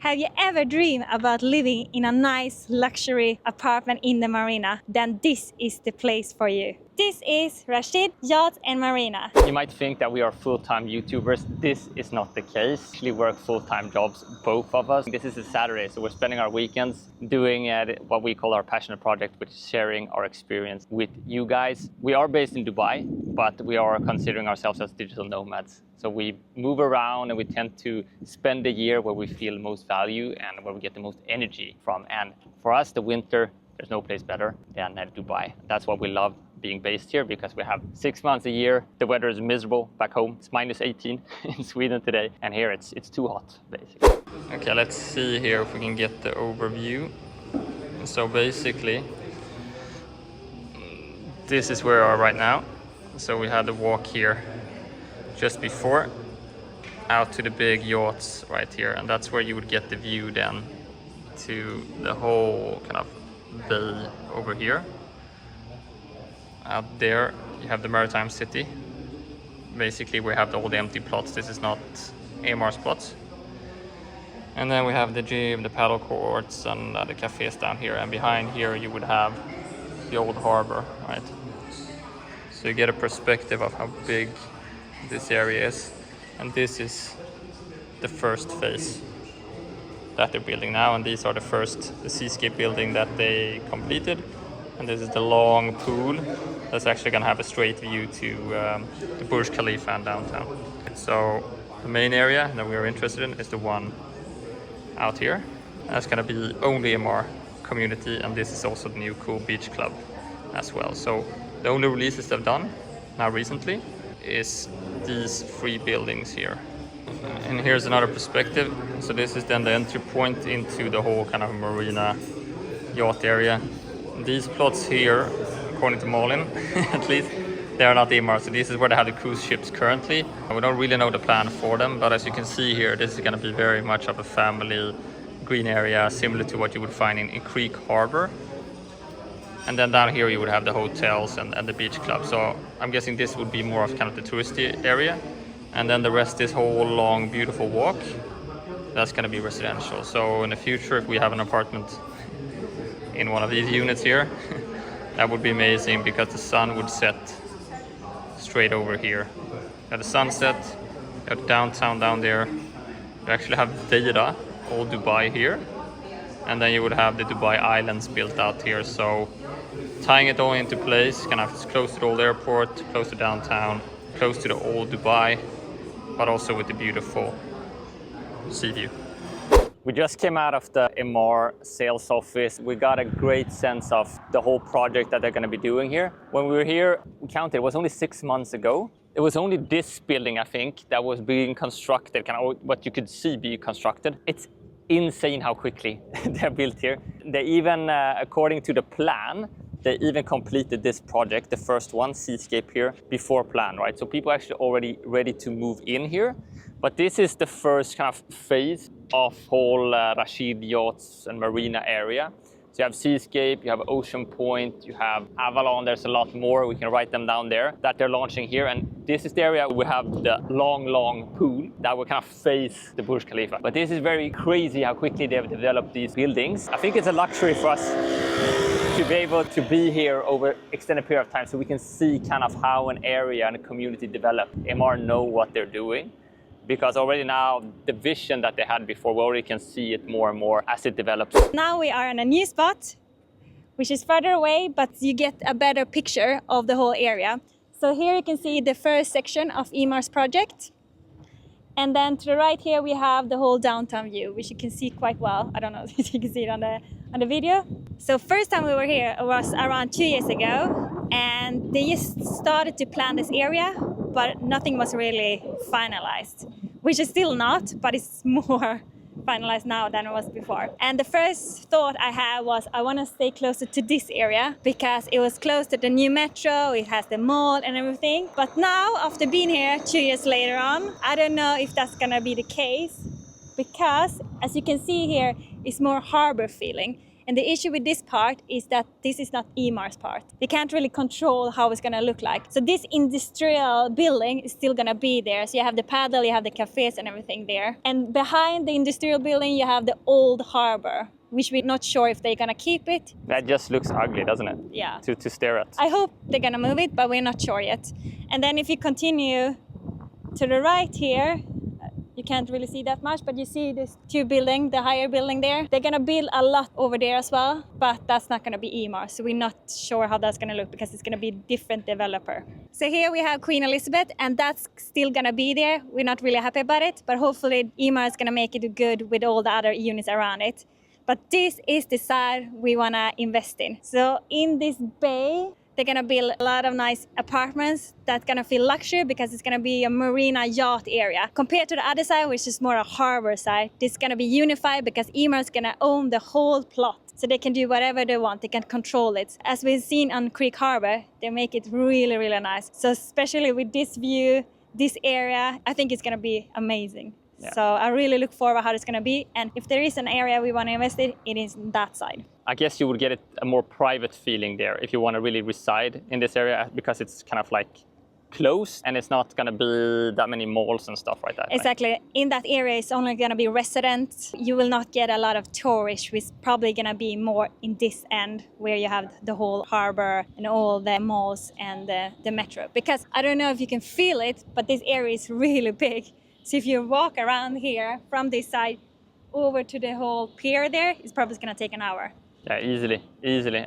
Have you ever dreamed about living in a nice luxury apartment in the marina? Then this is the place for you. This is Rashid Yachts and Marina. You might think that we are full-time YouTubers. This is not the case. We work full-time jobs, both of us. This is a Saturday, so we're spending our weekends doing what we call our passionate project, which is sharing our experience with you guys. We are based in Dubai, but we are considering ourselves as digital nomads. So we move around and we tend to spend the year where we feel most value and where we get the most energy from. And for us, the winter, there's no place better than Dubai. That's why we love being based here, because we have 6 months a year. The weather is miserable back home. It's minus 18 in Sweden today. And here it's too hot, basically. Okay, let's see here if we can get the overview. So basically, this is where we are right now. So we had the walk here just before, out to the big yachts right here, and that's where you would get the view then to the whole kind of bay over here. Out there you have the maritime city. Basically we have all the empty plots. This is not EMAAR's plots. And then we have the gym, the paddle courts, and the cafes down here, and behind here you would have the old harbor, right? So you get a perspective of how big this area is, and this is the first phase that they're building now, and these are the seascape building that they completed, and this is the long pool that's actually going to have a straight view to the Burj Khalifa and downtown. So the main area that we're interested in is the one out here. That's going to be only EMAAR community, and this is also the new cool beach club as well. So the only releases they've done now recently is these 3 buildings here. And here's another perspective. So this is then the entry point into the whole kind of marina yacht area. These plots here, according to Malin, at least, they are not EMAAR. So this is where they have the cruise ships currently. We don't really know the plan for them, but as you can see here, this is going to be very much of a family green area, similar to what you would find in Creek Harbor. And then down here you would have the hotels and the beach club. So I'm guessing this would be more of kind of the touristy area. And then the rest, this whole long, beautiful walk, that's going to be residential. So in the future, if we have an apartment in one of these units here, that would be amazing, because the sun would set straight over here. You have the sunset, you have downtown down there. You actually have Deira, old Dubai here. And then you would have the Dubai Islands built out here. So tying it all into place, kind of close to the old airport, close to downtown, close to the old Dubai, but also with the beautiful sea view. We just came out of the EMAAR sales office. We got a great sense of the whole project that they're going to be doing here. When we were here, we counted, it was only 6 months ago. It was only this building, I think, that was being constructed, kind of what you could see being constructed. It's insane how quickly they're built here. They even, according to the plan, they even completed this project, the first one, Seascape here, before plan, right? So people are actually already ready to move in here. But this is the first kind of phase of whole Rashid Yachts and Marina area. So you have Seascape, you have Ocean Point, you have Avalon, there's a lot more, we can write them down there, that they're launching here. And this is the area we have the long pool that will kind of face the Burj Khalifa. But this is very crazy how quickly they've developed these buildings. I think it's a luxury for us to be able to be here over extended period of time, so we can see kind of how an area and a community develop. EMAAR know what they're doing, because already now the vision that they had before, we already can see it more and more as it develops. Now we are in a new spot, which is further away, but you get a better picture of the whole area. So here you can see the first section of EMAAR's project. And then to the right here we have the whole downtown view, which you can see quite well. I don't know if you can see it on the video. So first time we were here was around 2 years ago, and they just started to plan this area, but nothing was really finalized, which is still not, but it's more finalized now than it was before. And the first thought I had was I want to stay closer to this area because it was close to the new metro, it has the mall and everything. But now, after being here 2 years later on, I don't know if that's gonna be the case, because as you can see here, it's more harbor feeling. And the issue with this part is that this is not EMAAR's part. They can't really control how it's gonna look like. So this industrial building is still gonna be there. So you have the paddle, you have the cafes and everything there. And behind the industrial building, you have the old harbor, which we're not sure if they're gonna keep it. That just looks ugly, doesn't it? Yeah. To stare at. I hope they're gonna move it, but we're not sure yet. And then if you continue to the right here, you can't really see that much, but you see this two building, the higher building there. They're gonna build a lot over there as well, but that's not gonna be EMAAR. So we're not sure how that's gonna look because it's gonna be a different developer. So here we have Queen Elizabeth, and that's still gonna be there. We're not really happy about it, but hopefully EMAAR is gonna make it good with all the other units around it. But this is the side we wanna invest in. So in this bay, they're gonna build a lot of nice apartments that's gonna feel luxury because it's gonna be a marina yacht area. Compared to the other side, which is more a harbor side, this is gonna be unified because EMAAR is gonna own the whole plot. So they can do whatever they want, they can control it. As we've seen on Creek Harbor, they make it really, really nice. So especially with this view, this area, I think it's gonna be amazing. Yeah. So I really look forward how it's going to be. And if there is an area we want to invest in, it is that side. I guess you would get a more private feeling there if you want to really reside in this area because it's kind of like close and it's not going to be that many malls and stuff like that. Exactly. Right? In that area, it's only going to be residents. You will not get a lot of tourists, which is probably going to be more in this end where you have the whole harbor and all the malls and the metro. Because I don't know if you can feel it, but this area is really big. So if you walk around here from this side over to the whole pier there, it's probably going to take an hour. Yeah, easily.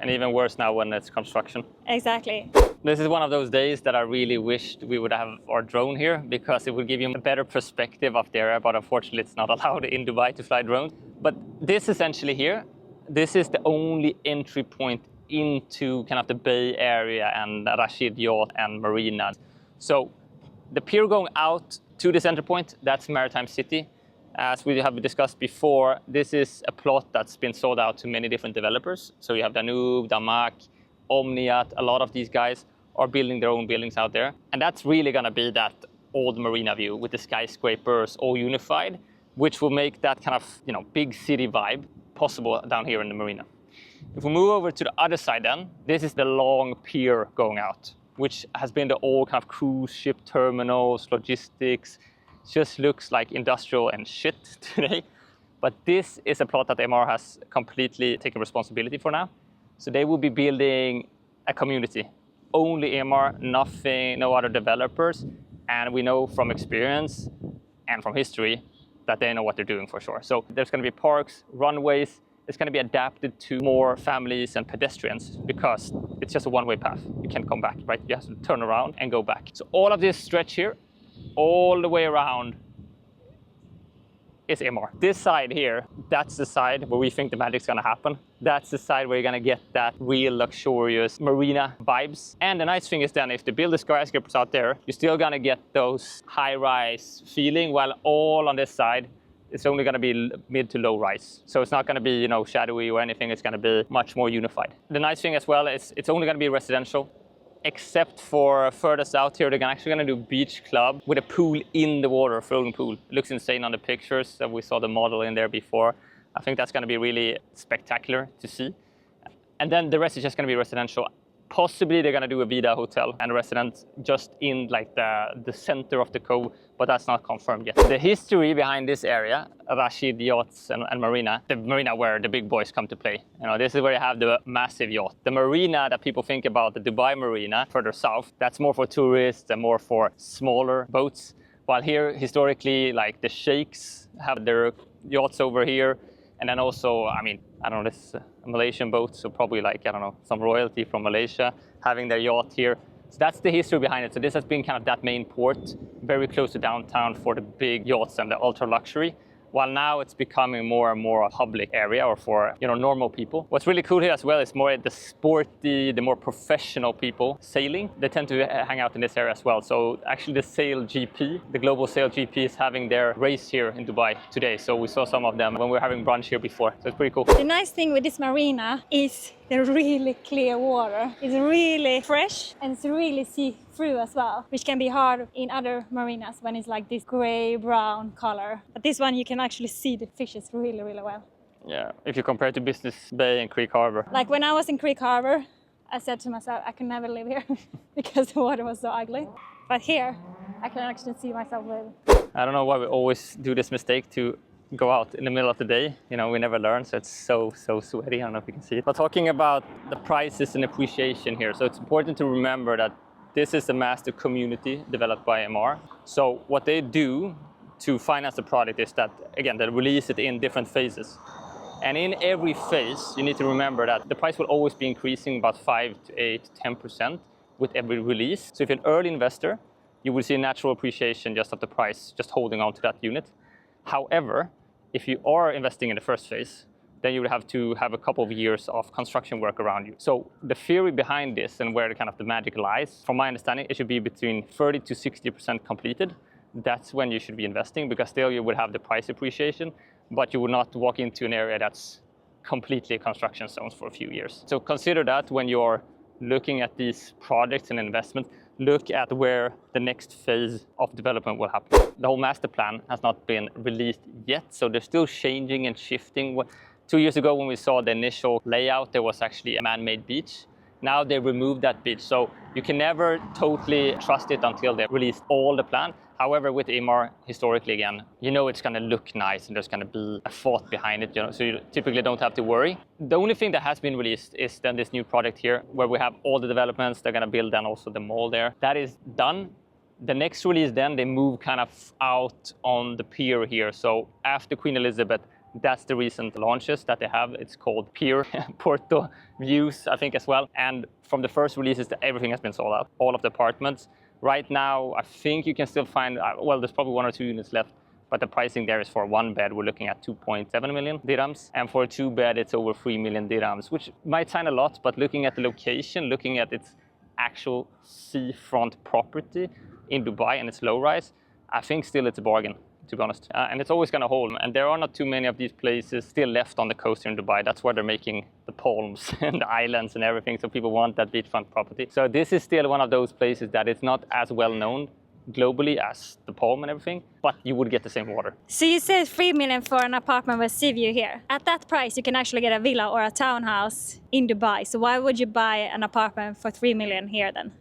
And even worse now when it's construction. Exactly. This is one of those days that I really wished we would have our drone here because it would give you a better perspective of the area, but unfortunately it's not allowed in Dubai to fly drones. But this essentially here, this is the only entry point into kind of the Bay Area and Rashid Yacht and Marina. So the pier going out to the center point, that's Maritime City. As we have discussed before, this is a plot that's been sold out to many different developers. So you have Danube, Damac, Omniat, a lot of these guys are building their own buildings out there. And that's really gonna be that old marina view with the skyscrapers all unified, which will make that kind of, big city vibe possible down here in the marina. If we move over to the other side then, this is the long pier going out, which has been the old kind of cruise ship terminals, logistics. Just looks like industrial and shit today. But this is a plot that EMAAR has completely taken responsibility for now. So they will be building a community. Only EMAAR, nothing, no other developers. And we know from experience and from history that they know what they're doing for sure. So there's going to be parks, runways. It's going to be adapted to more families and pedestrians because it's just a one-way path. You can't come back, right? You have to turn around and go back. So all of this stretch here, all the way around, is EMAAR. This side here, that's the side where we think the magic's going to happen. That's the side where you're going to get that real luxurious marina vibes. And the nice thing is then if they build the skyscrapers out there, you're still going to get those high-rise feeling, while all on this side, it's only going to be mid to low rise. So it's not going to be, shadowy or anything. It's going to be much more unified. The nice thing as well is it's only going to be residential, except for further south here, they're actually going to do beach club with a pool in the water, a floating pool. It looks insane on the pictures that we saw the model in there before. I think that's going to be really spectacular to see. And then the rest is just going to be residential. Possibly they're going to do a Vida hotel and a residence just in like the center of the cove, but that's not confirmed yet. The history behind this area, Rashid Yachts and Marina, the marina where the big boys come to play. This is where you have the massive yacht. The marina that people think about, the Dubai marina further south, that's more for tourists and more for smaller boats. While here, historically, like the sheikhs have their yachts over here. And then also, this Malaysian boat, so probably some royalty from Malaysia having their yacht here. So that's the history behind it. So this has been kind of that main port, very close to downtown for the big yachts and the ultra luxury. While now it's becoming more and more a public area or for normal people. What's really cool here as well is more the sporty, the more professional people sailing. They tend to hang out in this area as well. So actually the Sail GP, the global Sail GP is having their race here in Dubai today. So we saw some of them when we were having brunch here before. So it's pretty cool. The nice thing with this marina is the really clear water. It's really fresh and it's really see-through as well, which can be hard in other marinas when it's like this gray-brown color. But this one you can actually see the fishes really, really well. Yeah, if you compare it to Business Bay and Creek Harbor. Like when I was in Creek Harbor, I said to myself, I could never live here because the water was so ugly. But here, I can actually see myself live. I don't know why we always do this mistake to go out in the middle of the day. You know, we never learn, so it's so sweaty. I don't know if you can see it. But talking about the prices and appreciation here, so it's important to remember that this is a master community developed by EMAAR. So what they do to finance the product is that, again, they release it in different phases. And in every phase, you need to remember that the price will always be increasing about 5 to 8, 10% with every release. So if you're an early investor, you will see a natural appreciation just of the price, just holding on to that unit. However, if you are investing in the first phase, then you would have to have a couple of years of construction work around you. So the theory behind this and where the magic lies, from my understanding, it should be between 30 to 60% completed. That's when you should be investing, because still you would have the price appreciation, but you would not walk into an area that's completely construction zones for a few years. So consider that when you're looking at these projects and investment, look at where the next phase of development will happen. The whole master plan has not been released yet, so they're still changing and shifting. 2 years ago when we saw the initial layout, there was actually a man-made beach. Now they removed that beach, so you can never totally trust it until they release all the plan. However, with EMAAR, historically again, you know it's going to look nice and there's going to be a thought behind it, you know, so you typically don't have to worry. The only thing that has been released is then this new project here, where we have all the developments. They're going to build then also the mall there. That is done. The next release then, they move out on the pier here. So after Queen Elizabeth, that's the recent launches that they have. It's called Pier Porto Views, I think, as well. And from the first releases, everything has been sold out, all of the apartments. Right now, I think you can still find, well, there's probably 1 or 2 units left, but the pricing there is for 1 bed. We're looking at 2.7 million dirhams. And for a 2 bed, it's over 3 million dirhams, which might sound a lot, but looking at the location, looking at its actual seafront property in Dubai and its low rise, I think still it's a bargain, to be honest. And it's always going to hold. And there are not too many of these places still left on the coast here in Dubai. That's where they're making the palms and the islands and everything. So people want that beachfront property. So this is still one of those places that is not as well known globally as the palm and everything, but you would get the same water. So you said 3 million for an apartment with sea view here. At that price, you can actually get a villa or a townhouse in Dubai. So why would you buy an apartment for 3 million here then?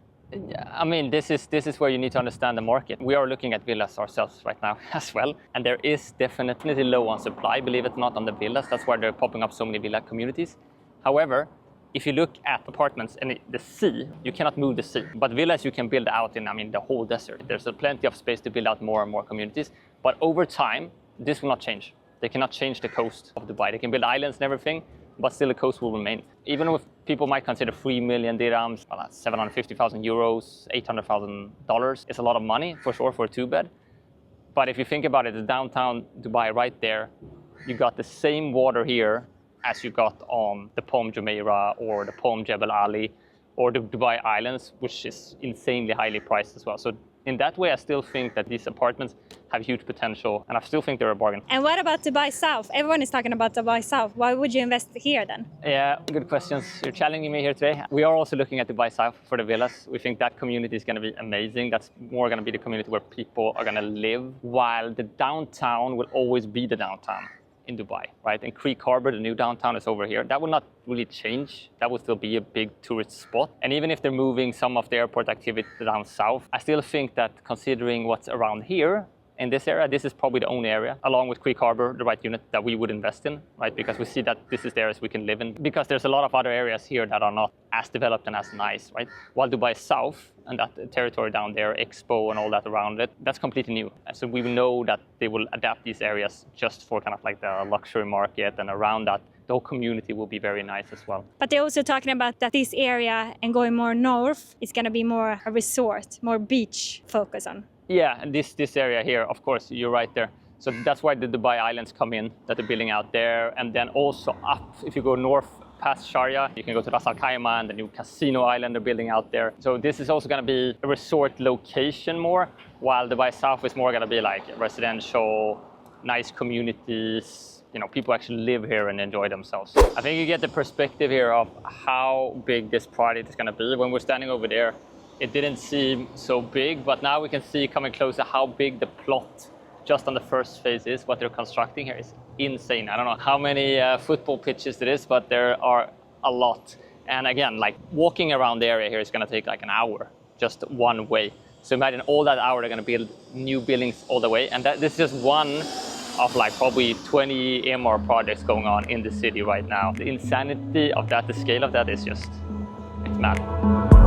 I mean, this is where you need to understand the market. We are looking at villas ourselves right now as well. And there is definitely low on supply, believe it or not, on the villas. That's why they're popping up so many villa communities. However, if you look at apartments and the sea, you cannot move the sea. But villas you can build out in, the whole desert. There's plenty of space to build out more and more communities. But over time, this will not change. They cannot change the coast of Dubai. They can build islands and everything, but still the coast will remain. Even if people might consider 3 million dirhams, well, that's 750,000 euros, $800,000. It's a lot of money, for sure, for a 2-bed. But if you think about it, the downtown Dubai right there, you got the same water here as you got on the Palm Jumeirah or the Palm Jebel Ali or the Dubai Islands, which is insanely highly priced as well. So in that way, I still think that these apartments have huge potential, and I still think they're a bargain. And what about Dubai South? Everyone is talking about Dubai South. Why would you invest here then? Yeah, good questions. You're challenging me here today. We are also looking at Dubai South for the villas. We think that community is going to be amazing. That's more going to be the community where people are going to live, while the downtown will always be the downtown in Dubai, right? And Creek Harbor, the new downtown, is over here. That will not really change. That will still be a big tourist spot. And even if they're moving some of the airport activity down south, I still think that considering what's around here, in this area, this is probably the only area, along with Creek Harbor, the right unit that we would invest in, right? Because we see that this is the areas we can live in. Because there's a lot of other areas here that are not as developed and as nice, right? While Dubai South and that territory down there, Expo and all that around it, that's completely new. So we know that they will adapt these areas just for the luxury market, and around that, the whole community will be very nice as well. But they're also talking about that this area and going more north is going to be more a resort, more beach focus on. Yeah, and this area here, of course, you're right there. So that's why the Dubai Islands come in, that they're building out there. And then also up, if you go north past Sharia, you can go to Ras Al Khaimah and the new casino island they're building out there. So this is also going to be a resort location more, while Dubai South is more going to be like residential, nice communities. You know, people actually live here and enjoy themselves. I think you get the perspective here of how big this project is going to be. When we're standing over there, it didn't seem so big, but now we can see coming closer how big the plot just on the first phase is. What they're constructing here is insane. I don't know how many football pitches it is, but there are a lot. And again, like walking around the area here is going to take like an hour, just one way. So imagine all that hour they're going to build new buildings all the way. And this is just one of like probably 20 EMAAR projects going on in the city right now. The insanity of that, the scale of that is just, it's mad.